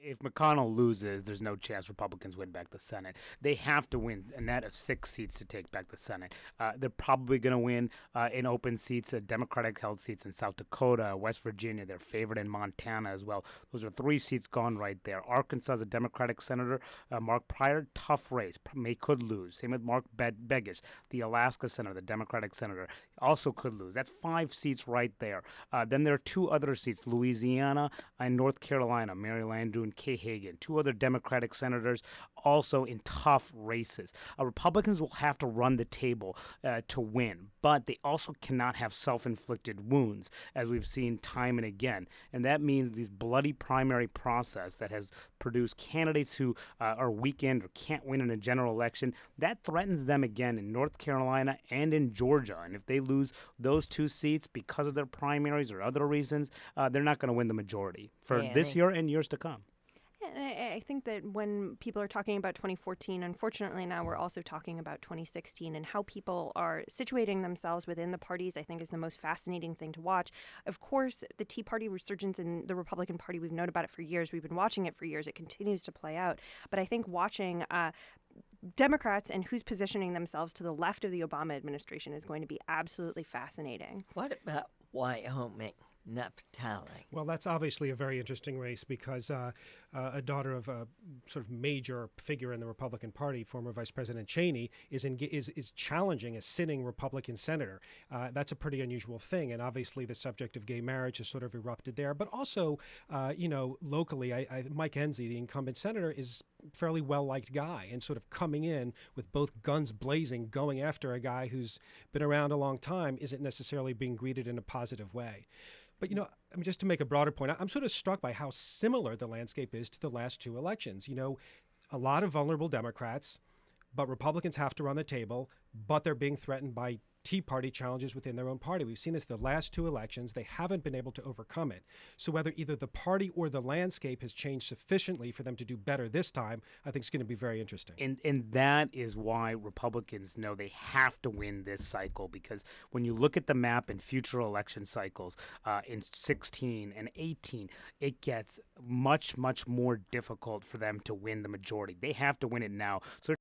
if McConnell loses, there's no chance Republicans win back the Senate. They have to win a net of 6 seats to take back the Senate. They're probably going to win in open seats, Democratic-held seats in South Dakota, West Virginia. They're favored in Montana as well. Those are 3 seats gone right there. Arkansas is a Democratic senator. Mark Pryor, tough race. Could lose. Same with Mark Begich, the Alaska senator, the Democratic senator, also could lose. That's 5 seats right there. Then there are 2 other seats, Louisiana and North Carolina, Mary Landrieu and Kay Hagan, 2 other Democratic senators also in tough races. Republicans will have to run the table to win, but they also cannot have self-inflicted wounds, as we've seen time and again. And that means this bloody primary process that has produced candidates who are weakened or can't win in a general election, that threatens them again in North Carolina and in Georgia. And if they lose those 2 seats because of their primaries or other reasons, they're not going to win the majority for this year and years to come. I think that when people are talking about 2014, unfortunately now we're also talking about 2016, and how people are situating themselves within the parties, I think, is the most fascinating thing to watch. Of course, the Tea Party resurgence in the Republican Party, we've known about it for years. We've been watching it for years. It continues to play out. But I think watching Democrats and who's positioning themselves to the left of the Obama administration is going to be absolutely fascinating. What about Wyoming? Naftali. Well, that's obviously a very interesting race because a daughter of a sort of major figure in the Republican Party, former Vice President Cheney, is challenging a sitting Republican senator. That's a pretty unusual thing, and obviously the subject of gay marriage has sort of erupted there. But also, locally, Mike Enzi, the incumbent senator, is a fairly well-liked guy, and sort of coming in with both guns blazing, going after a guy who's been around a long time, isn't necessarily being greeted in a positive way. But, I mean, just to make a broader point, I'm sort of struck by how similar the landscape is to the last 2 elections. A lot of vulnerable Democrats, but Republicans have to run the table, but they're being threatened by Tea Party challenges within their own party. We've seen this the last 2 elections. They haven't been able to overcome it. So whether either the party or the landscape has changed sufficiently for them to do better this time, I think is going to be very interesting. And that is why Republicans know they have to win this cycle, because when you look at the map in future election cycles in 16 and 18, it gets much, much more difficult for them to win the majority. They have to win it now. So